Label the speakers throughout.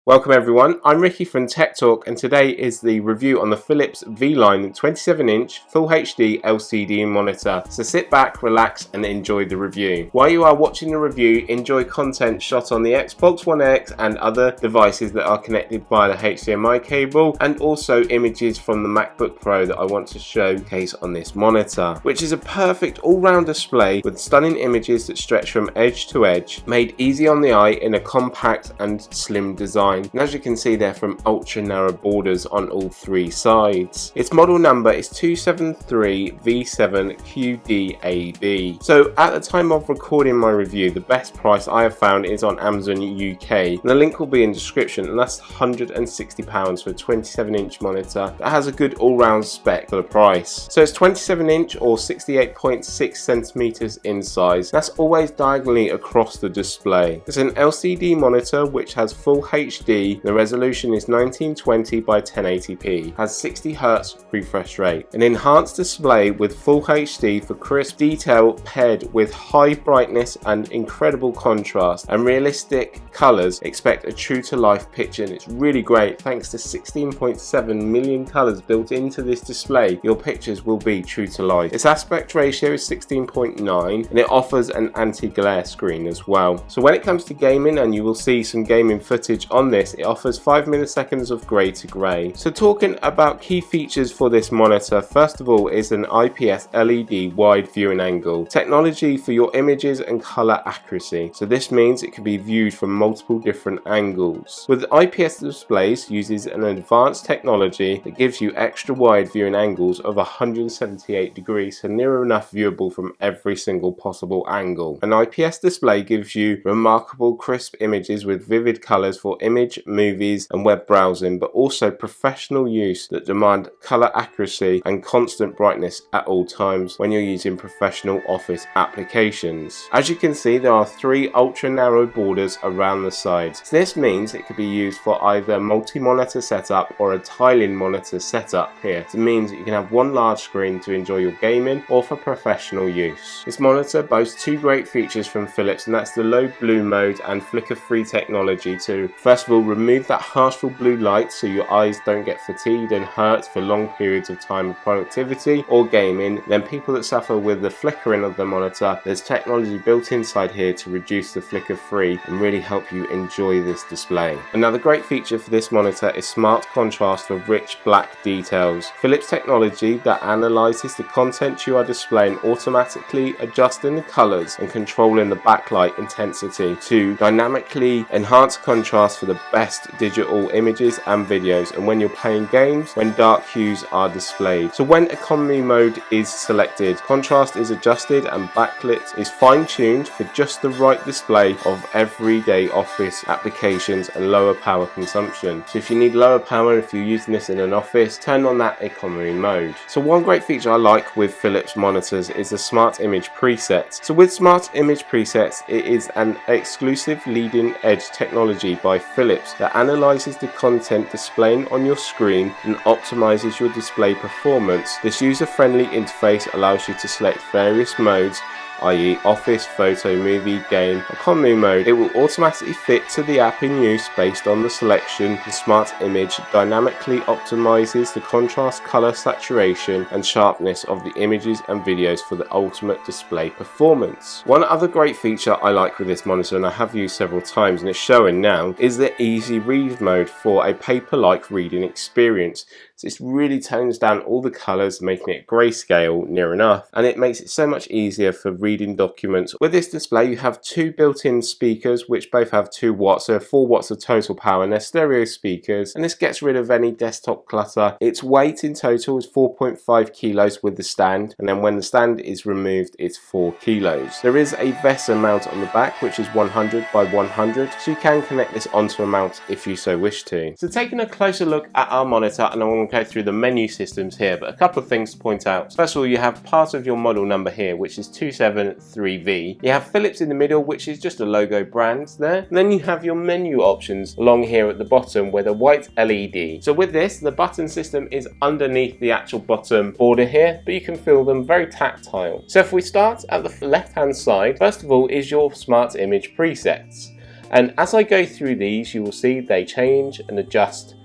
Speaker 1: Welcome everyone, I'm Ricky from Tech Talk and today is the review on the Philips V-Line 27-inch Full HD LCD monitor. So sit back, relax and enjoy the review. While you are watching the review, enjoy content shot on the Xbox One X and other devices that are connected via the HDMI cable, and also images from the MacBook Pro that I want to showcase on this monitor, which is a perfect all-round display with stunning images that stretch from edge to edge, made easy on the eye in a compact and slim design. And as you can see, they're from ultra narrow borders on all three sides. Its model number is 273V7QDAB. So at the time of recording my review, the best price I have found is on Amazon UK. And the link will be in the description, and that's £160 for a 27-inch monitor that has a good all-round spec for the price. So it's 27-inch or 68.6 centimeters in size. That's always diagonally across the display. It's an LCD monitor which has full HD. The resolution is 1920 by 1080p, has 60 Hz refresh rate. An enhanced display with full HD for crisp detail paired with high brightness and incredible contrast and realistic colors. Expect a true to life picture, and it's really great thanks to 16.7 million colors built into this display. Your pictures will be true to life. Its aspect ratio is 16.9 and it offers an anti-glare screen as well. So when it comes to gaming, and you will see some gaming footage on this, it offers 5 milliseconds of grey to grey. So talking about key features for this monitor, first of all is an IPS LED wide viewing angle, technology for your images and colour accuracy. So this means it can be viewed from multiple different angles. With IPS displays uses an advanced technology that gives you extra wide viewing angles of 178 degrees, so near enough viewable from every single possible angle. An IPS display gives you remarkable crisp images with vivid colours for image, movies and web browsing, but also professional use that demand color accuracy and constant brightness at all times when you're using professional office applications. As you can see, there are 3 ultra narrow borders around the sides. So this means it could be used for either multi-monitor setup or a tiling monitor setup here. So it means that you can have one large screen to enjoy your gaming or for professional use. This monitor boasts 2 great features from Philips, and that's the low blue mode and flicker-free technology to first of all remove that harmful blue light so your eyes don't get fatigued and hurt for long periods of time of productivity or gaming. Then people that suffer with the flickering of the monitor, there's technology built inside here to reduce the flicker free and really help you enjoy this display. Another great feature for this monitor is smart contrast for rich black details. Philips technology that analyzes the content you are displaying, automatically adjusting the colors and controlling the backlight intensity to dynamically enhance contrast for the best digital images and videos, and when you're playing games when dark hues are displayed. So when economy mode is selected, contrast is adjusted and backlit is fine-tuned for just the right display of everyday office applications and lower power consumption. So if you need lower power, if you're using this in an office, turn on that economy mode. So one great feature I like with Philips monitors is the smart image presets. So with smart image presets, it is an exclusive leading edge technology by Philips that analyzes the content displaying on your screen and optimizes your display performance. This user-friendly interface allows you to select various modes, i.e. office, photo, movie, game, economy mode. It will automatically fit to the app in use based on the selection. The smart image dynamically optimizes the contrast, color, saturation and sharpness of the images and videos for the ultimate display performance. One other great feature I like with this monitor, and I have used several times and it's showing now, is the easy read mode for a paper-like reading experience. So it really tones down all the colors, making it grayscale near enough, and it makes it so much easier for reading documents. With this display you have 2 built-in speakers which both have 2 watts, so 4 watts of total power, and they're stereo speakers, and this gets rid of any desktop clutter. Its weight in total is 4.5 kilos with the stand, and then when the stand is removed it's 4 kilos. There is a VESA mount on the back which is 100 by 100, so you can connect this onto a mount if you so wish to. So taking a closer look at our monitor, and I want to go through the menu systems here, but a couple of things to point out. First of all, you have part of your model number here, which is 273V. You have Philips in the middle, which is just a logo brand there. And then you have your menu options along here at the bottom with a white LED. So with this, the button system is underneath the actual bottom border here, but you can feel them very tactile. So if we start at the left hand side, first of all is your smart image presets. And as I go through these, you will see they change and adjust,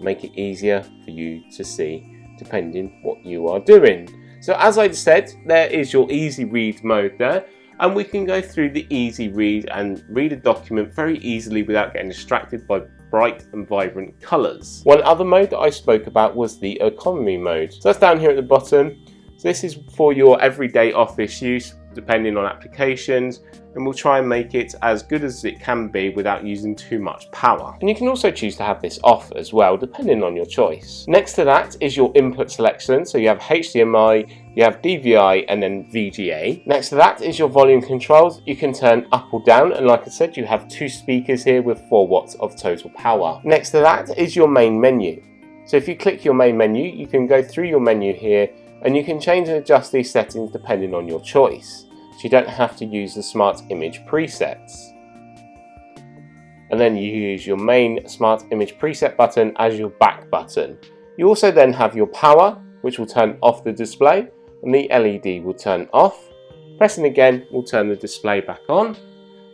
Speaker 1: make it easier for you to see depending what you are doing. So as I said, there is your easy read mode there, and we can go through the easy read and read a document very easily without getting distracted by bright and vibrant colours. One other mode that I spoke about was the economy mode. So that's down here at the bottom. So this is for your everyday office use, depending on applications, and we'll try and make it as good as it can be without using too much power. And you can also choose to have this off as well, depending on your choice. Next to that is your input selection. So you have HDMI, you have DVI, and then VGA. Next to that is your volume controls. You can turn up or down, and like I said, you have 2 speakers here with 4 watts of total power. Next to that is your main menu. So if you click your main menu, you can go through your menu here, and you can change and adjust these settings depending on your choice. So you don't have to use the smart image presets. And then you use your main smart image preset button as your back button. You also then have your power, which will turn off the display, and the LED will turn off. Pressing again will turn the display back on.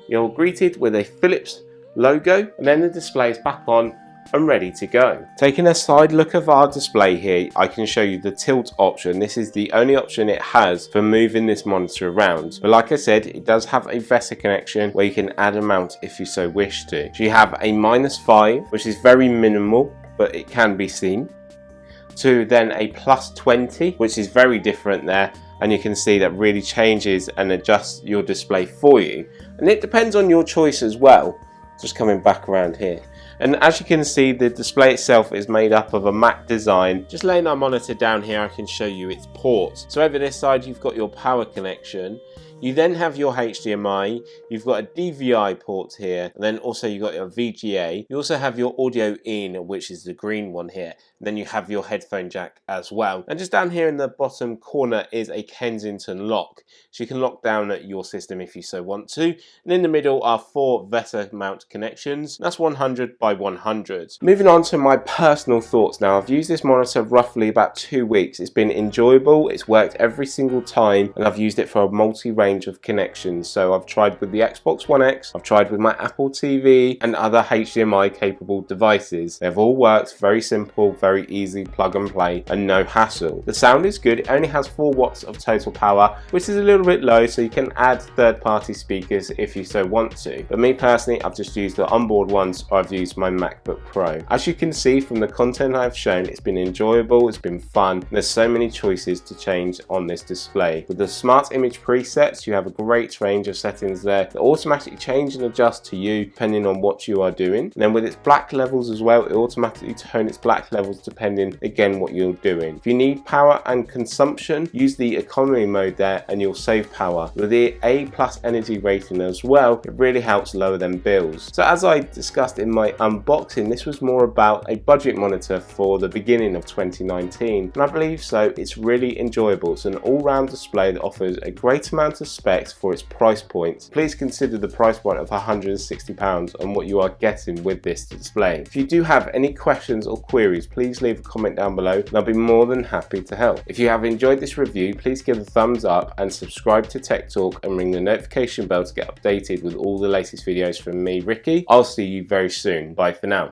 Speaker 1: You're greeted with a Philips logo, and then the display is back on and ready to go. Taking a side look of our display here, I can show you the tilt option. This is the only option it has for moving this monitor around. But like I said, it does have a VESA connection where you can add a mount if you so wish to. So you have a -5, which is very minimal, but it can be seen, to then a +20, which is very different there. And you can see that really changes and adjusts your display for you. And it depends on your choice as well. Just coming back around here. And as you can see, the display itself is made up of a matte design. Just laying our monitor down here, I can show you its ports. So over this side, you've got your power connection. You then have your HDMI, you've got a DVI port here, and then also you've got your VGA. You also have your audio in, which is the green one here. And then you have your headphone jack as well. And just down here in the bottom corner is a Kensington lock. So you can lock down your system if you so want to. And in the middle are 4 VESA mount connections. That's 100 by 100. Moving on to my personal thoughts now. I've used this monitor roughly about 2 weeks. It's been enjoyable, it's worked every single time, and I've used it for a multi-range of connections. So I've tried with the Xbox One X, I've tried with my Apple TV and other HDMI capable devices. They've all worked very simple, very easy, plug and play, and no hassle. The sound is good. It only has 4 watts of total power, which is a little bit low, so you can add third-party speakers if you so want to. But me personally, I've just used the onboard ones, or I've used my MacBook Pro. As you can see from the content I've shown, it's been enjoyable, it's been fun. There's so many choices to change on this display. With the smart image presets, you have a great range of settings there that automatically change and adjust to you depending on what you are doing. And then with its black levels as well, it automatically turns its black levels depending again what you're doing. If you need power and consumption, use the economy mode there and you'll save power. With the A+ energy rating as well, it really helps lower them bills. So as I discussed in my unboxing, this was more about a budget monitor for the beginning of 2019, and I believe so. It's really enjoyable. It's an all-round display that offers a great amount of specs for its price point. Please consider the price point of £160 and what you are getting with this display. If you do have any questions or queries, please leave a comment down below and I'll be more than happy to help. If you have enjoyed this review, please give a thumbs up and subscribe to Tech Talk and ring the notification bell to get updated with all the latest videos from me, Ricky. I'll see you very soon. Bye for now.